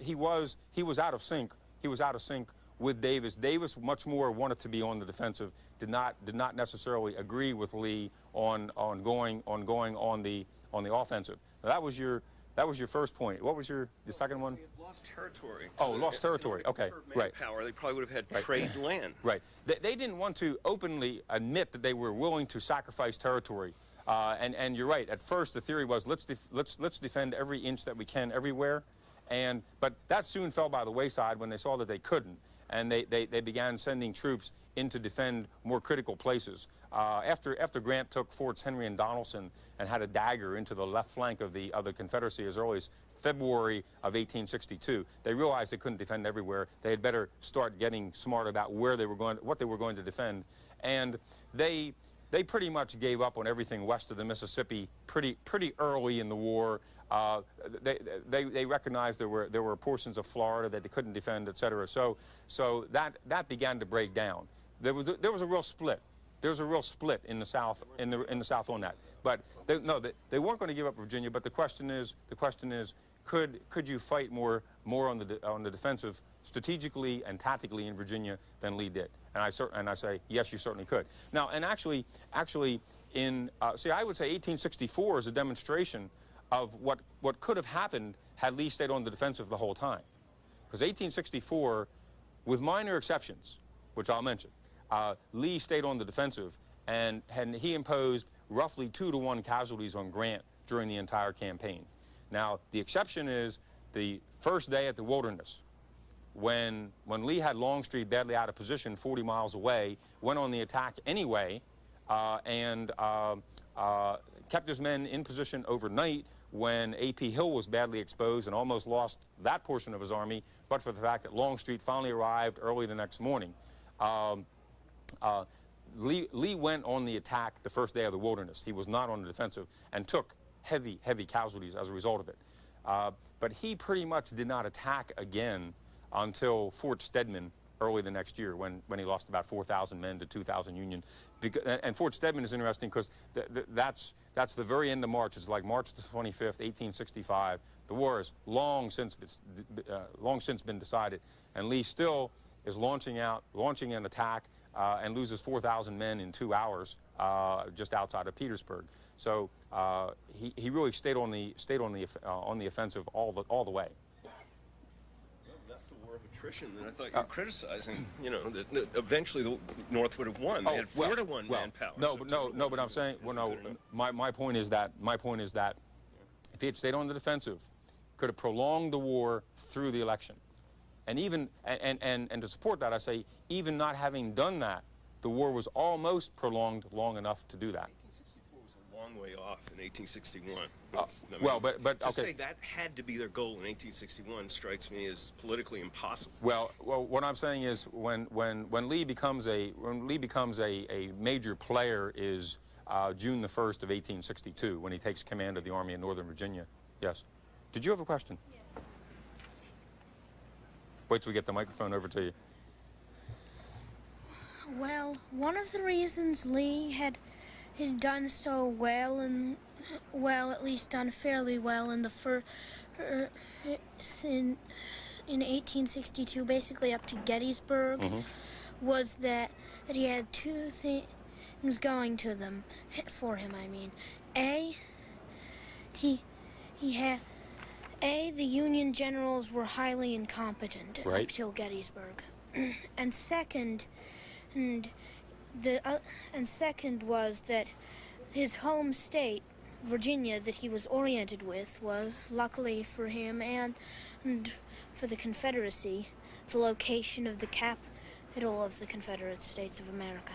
out of sync. He was out of sync with Davis. Davis much more wanted to be on the defensive. Did not necessarily agree with Lee on going on the offensive. Now, that was your first point. What was the second one? They had lost territory. Oh, lost territory. Okay, right. Power. They probably would have had trade land. Right. They didn't want to openly admit that they were willing to sacrifice territory. And you're right. At first, the theory was let's defend every inch that we can everywhere. But that soon fell by the wayside when they saw that they couldn't. and they began sending troops in to defend more critical places. After Grant took Forts Henry and Donelson and had a dagger into the left flank of the Confederacy as early as February of 1862, they realized they couldn't defend everywhere. They had better start getting smart about where they were going, what they were going to defend, and they pretty much gave up on everything west of the Mississippi pretty early in the war. They recognized there were portions of Florida that they couldn't defend, etc. So that began to break down. There was a real split. There was a real split in the South in the South on that. But they weren't going to give up Virginia. But the question is, could you fight more on the defensive strategically and tactically in Virginia than Lee did? And I say yes, you certainly could. Now, and actually in I would say 1864 is a demonstration of what could have happened had Lee stayed on the defensive the whole time. Because 1864, with minor exceptions, which I'll mention, Lee stayed on the defensive, and he imposed roughly 2-to-1 casualties on Grant during the entire campaign. Now, the exception is the first day at the Wilderness, when Lee had Longstreet badly out of position 40 miles away, went on the attack anyway, and kept his men in position overnight when A.P. Hill was badly exposed and almost lost that portion of his army, but for the fact that Longstreet finally arrived early the next morning. Lee went on the attack the first day of the Wilderness. He was not on the defensive and took heavy casualties as a result of it. But he pretty much did not attack again until Fort Stedman early the next year, when he lost about 4,000 men to 2,000 Union. And Fort Stedman is interesting because that's the very end of March. It's like March the 25th, 1865. The war has long since been decided, and Lee still is launching an attack and loses 4,000 men in 2 hours just outside of Petersburg. So he really stayed on the offensive all the way. That's the war of attrition that I thought you were criticizing. You know, that eventually the North would have won. They had 4-to-1 manpower. No, but I'm saying, my point is that if he had stayed on the defensive, could have prolonged the war through the election. And even and to support that, I say, even not having done that, the war was almost prolonged long enough to do that. 1864 was a long way off in 1861. But to okay. say that had to be their goal in 1861 strikes me as politically impossible. Well, what I'm saying is when Lee becomes a major player is June the 1st of 1862, when he takes command of the Army in Northern Virginia. Yes. Did you have a question? Yes. Wait till we get the microphone over to you. Well, one of the reasons Lee had done so well, and at least done fairly well in the in 1862, basically up to Gettysburg, was that he had two things going to them, for him, I mean. The Union generals were highly incompetent up till Gettysburg, and second was that his home state, Virginia, that he was oriented with, was, luckily for him and for the Confederacy, the location of the capital of the Confederate States of America.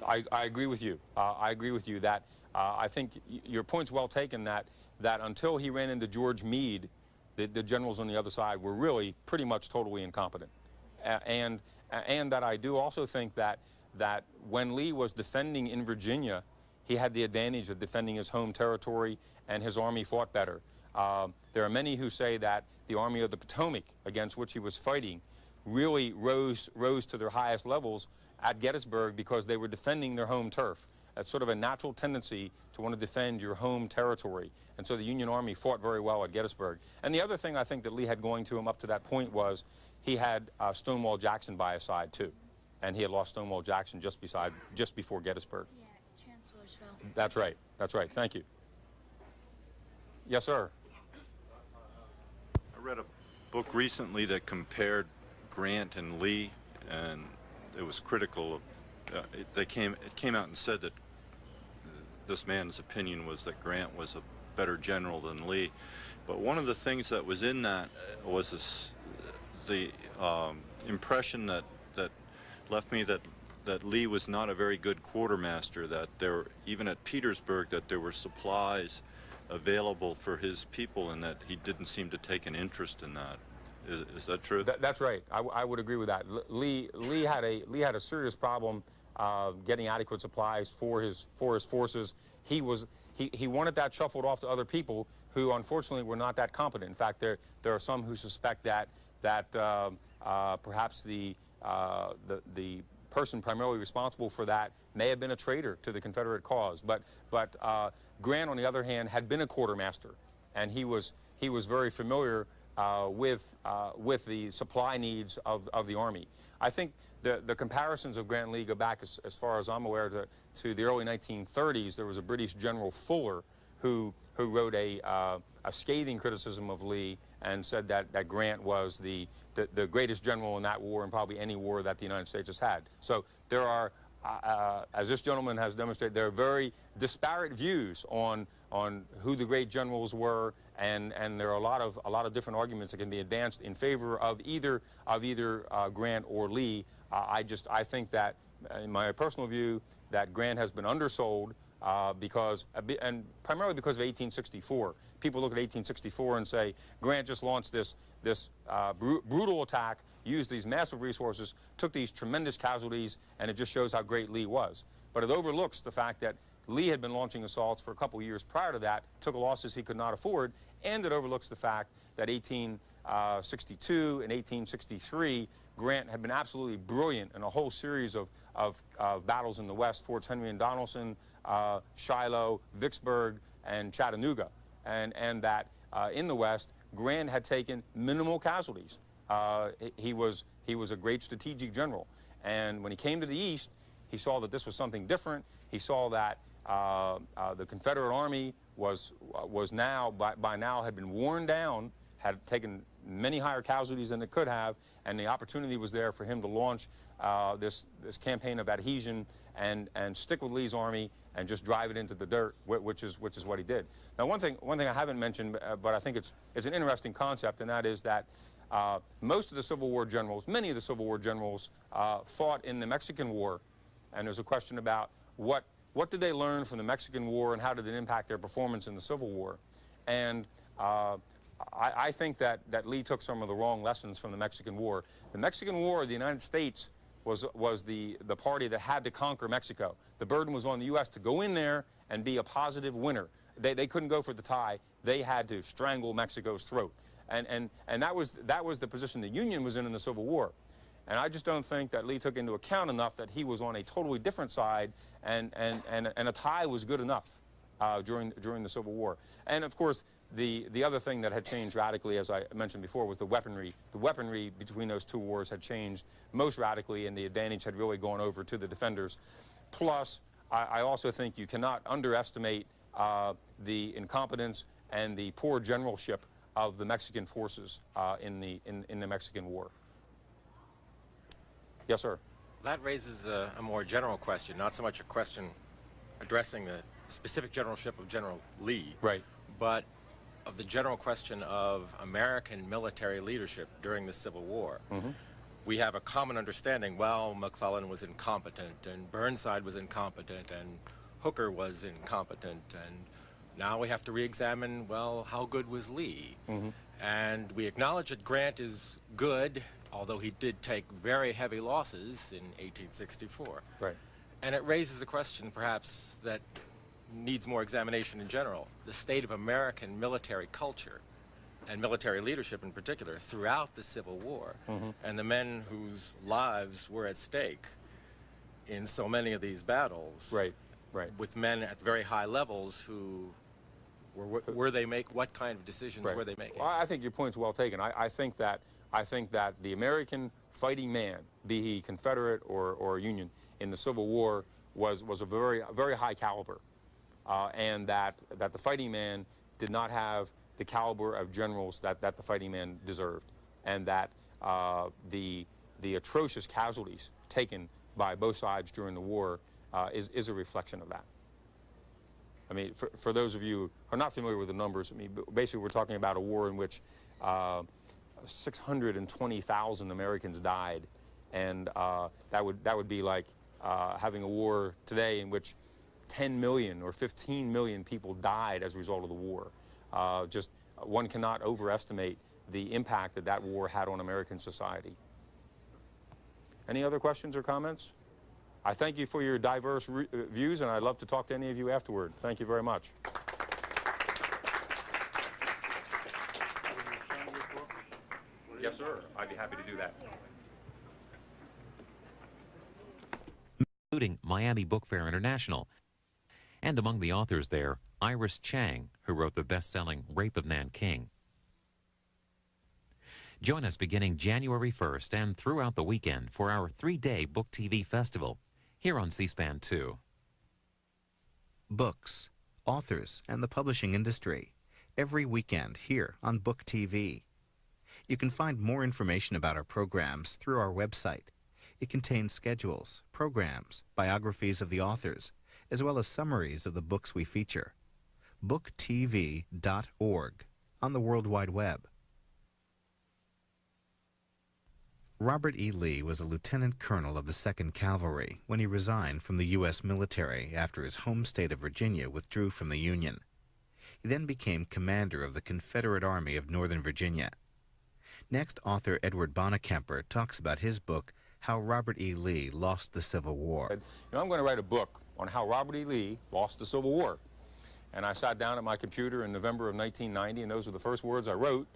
I agree with you. I agree with you that I think your point's well taken that until he ran into George Meade, the generals on the other side were really pretty much totally incompetent. And that I do also think that when Lee was defending in Virginia, he had the advantage of defending his home territory, and his army fought better. There are many who say that the Army of the Potomac, against which he was fighting, really rose to their highest levels at Gettysburg because they were defending their home turf. That's sort of a natural tendency to want to defend your home territory. And so the Union Army fought very well at Gettysburg. And the other thing I think that Lee had going to him up to that point was he had Stonewall Jackson by his side, too. And he had lost Stonewall Jackson just before Gettysburg. Yeah, Chancellorsville. That's right. That's right. Thank you. Yes, sir. I read a book recently that compared Grant and Lee, and it was critical of it came out and said that this man's opinion was that Grant was a better general than Lee. But one of the things that was in that was the impression that left me that Lee was not a very good quartermaster, that even at Petersburg, that there were supplies available for his people and that he didn't seem to take an interest in that. Is that true? That's right. I would agree with that. Lee had a serious problem getting adequate supplies for his forces. He wanted that shuffled off to other people who unfortunately were not that competent. In fact, there are some who suspect that perhaps the person primarily responsible for that may have been a traitor to the Confederate cause. But Grant, on the other hand, had been a quartermaster, and he was very familiar with the supply needs of the Army. I think the comparisons of Grant and Lee go back as far as I'm aware to the early 1930s. There was a British General Fuller who wrote a scathing criticism of Lee and said that Grant was the greatest general in that war and probably any war that the United States has had. So there are, as this gentleman has demonstrated, there are very disparate views on who the great generals were, and there are a lot of different arguments that can be advanced in favor of either Grant or Lee. I think that, in my personal view, that Grant has been undersold and primarily because of 1864. People look at 1864 and say Grant just launched this brutal attack, used these massive resources, took these tremendous casualties, and it just shows how great Lee was. But it overlooks the fact that Lee had been launching assaults for a couple years prior to that, took losses he could not afford, and it overlooks the fact that 1862 and 1863, Grant had been absolutely brilliant in a whole series of battles in the West, Forts Henry and Donelson, Shiloh, Vicksburg, and Chattanooga, and that in the West, Grant had taken minimal casualties. He was a great strategic general, and when he came to the East, he saw that this was something different. He saw that the Confederate Army was now by now had been worn down, had taken many higher casualties than it could have, and the opportunity was there for him to launch this campaign of adhesion and stick with Lee's army and just drive it into the dirt, which is what he did. Now, one thing I haven't mentioned, but I think it's an interesting concept, and that is that most of the Civil War generals, many of the Civil War generals, fought in the Mexican War, and there's a question about what did they learn from the Mexican War and how did it impact their performance in the Civil War, and I think that Lee took some of the wrong lessons from the Mexican War. The Mexican War, the United States was the party that had to conquer Mexico. The burden was on the U.S. to go in there and be a positive winner. They couldn't go for the tie. They had to strangle Mexico's throat. And that was the position the Union was in the Civil War. And I just don't think that Lee took into account enough that he was on a totally different side, and a tie was good enough during the Civil War. And of course, the other thing that had changed radically, as I mentioned before, was the weaponry. The weaponry between those two wars had changed most radically, and the advantage had really gone over to the defenders. Plus, I also think you cannot underestimate the incompetence and the poor generalship of the Mexican forces in the Mexican War. Yes, sir. That raises a more general question, not so much a question addressing the specific generalship of General Lee, right, but of the general question of American military leadership during the Civil War. Mm-hmm. We have a common understanding, well, McClellan was incompetent, and Burnside was incompetent, and Hooker was incompetent, and now we have to re-examine, well, how good was Lee? Mm-hmm. And we acknowledge that Grant is good, although he did take very heavy losses in 1864. Right. And it raises a question, perhaps, that needs more examination in general. The state of American military culture, and military leadership in particular, throughout the Civil War, mm-hmm. and the men whose lives were at stake in so many of these battles. Right, right. With men at very high levels who what kind of decisions right. were they making? Well, I think your point's well taken. I think that the American fighting man, be he Confederate or Union, in the Civil War was a very high caliber, and that the fighting man did not have the caliber of generals that the fighting man deserved, and that the atrocious casualties taken by both sides during the war is a reflection of that. I mean, for those of you who are not familiar with the numbers, I mean, basically we're talking about a war in which 620,000 Americans died, and that would be like having a war today in which 10 million or 15 million people died as a result of the war. Just one cannot overestimate the impact that that war had on American society. Any other questions or comments? I thank you for your diverse views, and I'd love to talk to any of you afterward. Thank you very much. Yes, sir. I'd be happy to do that. Including Miami Book Fair International. And among the authors there, Iris Chang, who wrote the best-selling Rape of Nanking. Join us beginning January 1st and throughout the weekend for our 3-day Book TV Festival here on C-SPAN 2. Books, authors, and the publishing industry, every weekend here on Book TV. You can find more information about our programs through our website. It contains schedules, programs, biographies of the authors, as well as summaries of the books we feature. booktv.org on the World Wide Web. Robert E. Lee was a lieutenant colonel of the 2nd Cavalry when he resigned from the U.S. military after his home state of Virginia withdrew from the Union. He then became commander of the Confederate Army of Northern Virginia. Next, author Edward Bonekemper talks about his book, How Robert E. Lee Lost the Civil War. I'm going to write a book on how Robert E. Lee lost the Civil War. And I sat down at my computer in November of 1990, and those were the first words I wrote.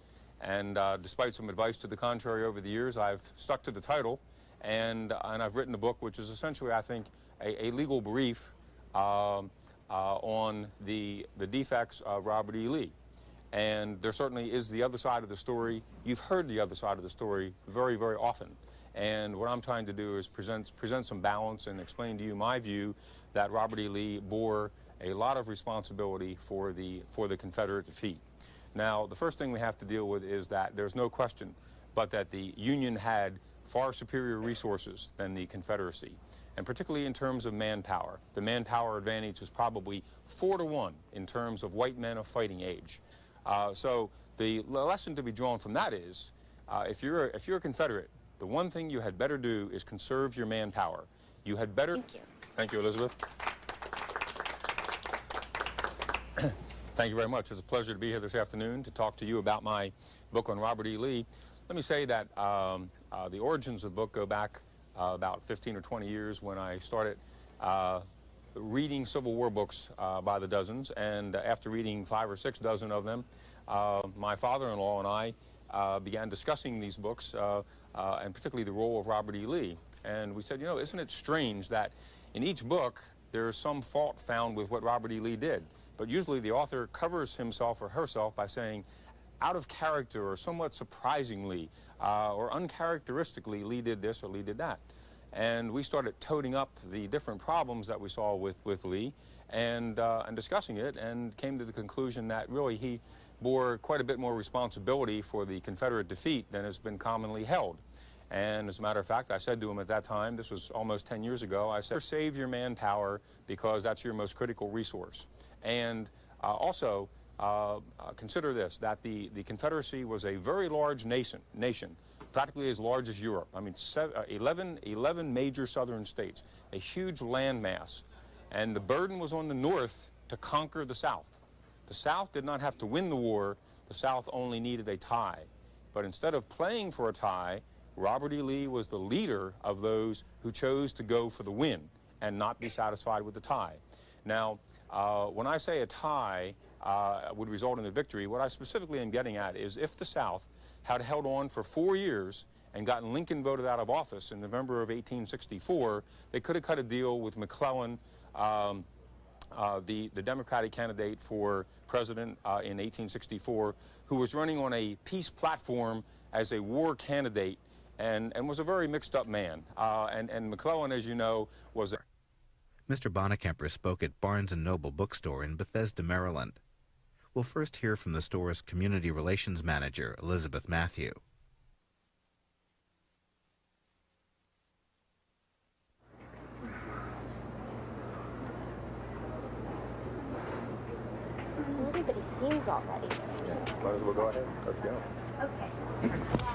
And despite some advice to the contrary over the years, I've stuck to the title, and I've written a book which is essentially, I think, a legal brief on the defects of Robert E. Lee. And there certainly is the other side of the story. You've heard the other side of the story very, very often. And what I'm trying to do is present some balance and explain to you my view that Robert E. Lee bore a lot of responsibility for the Confederate defeat. Now, the first thing we have to deal with is that there's no question but that the Union had far superior resources than the Confederacy, and particularly in terms of manpower. The manpower advantage was probably 4-to-1 in terms of white men of fighting age. So the lesson to be drawn from that is, if you're a Confederate, the one thing you had better do is conserve your manpower. You had better... Thank you. Thank you, Elizabeth. Thank you very much. It's a pleasure to be here this afternoon to talk to you about my book on Robert E. Lee. Let me say that the origins of the book go back about 15 or 20 years when I started reading Civil War books by the dozens, and after reading 5 or 6 dozen of them, my father-in-law and I began discussing these books, and particularly the role of Robert E. Lee. And we said, you know, isn't it strange that in each book there's some fault found with what Robert E. Lee did? But usually the author covers himself or herself by saying, out of character or somewhat surprisingly or uncharacteristically, Lee did this or Lee did that. And we started toting up the different problems that we saw with Lee and discussing it, and came to the conclusion that really he bore quite a bit more responsibility for the Confederate defeat than has been commonly held. And as a matter of fact, I said to him at that time, this was almost 10 years ago, I said, save your manpower because that's your most critical resource. And also, consider this, that the Confederacy was a very large nation, practically as large as Europe. I mean, 11 major southern states, a huge landmass. And the burden was on the North to conquer the South. The South did not have to win the war. The South only needed a tie. But instead of playing for a tie, Robert E. Lee was the leader of those who chose to go for the win and not be satisfied with the tie. Now, when I say a tie would result in a victory, what I specifically am getting at is if the South had held on for 4 years and gotten Lincoln voted out of office in November of 1864, they could have cut a deal with McClellan, the Democratic candidate for president in 1864, who was running on a peace platform as a war candidate and was a very mixed-up man. And McClellan, as you know, was... Mr. Bonekemper spoke at Barnes & Noble bookstore in Bethesda, Maryland. We'll first hear from the store's community relations manager, Elizabeth Matthew. Everybody seems all ready. Yeah, might as well go ahead. Let's go. Okay.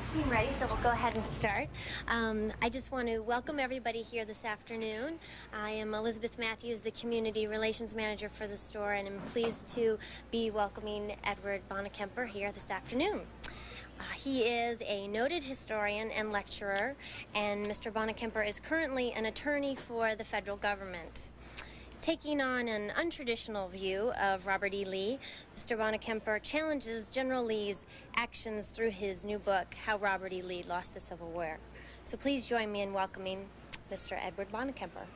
go ahead and start. I just want to welcome everybody here this afternoon. I am Elizabeth Matthews, the Community Relations Manager for the store, and I'm pleased to be welcoming Edward Bonakemper here this afternoon. He is a noted historian and lecturer, and Mr. Bonakemper is currently an attorney for the federal government. Taking on an untraditional view of Robert E. Lee, Mr. Bonakemper challenges General Lee's actions through his new book, How Robert E. Lee Lost the Civil War. So please join me in welcoming Mr. Edward Bonakemper.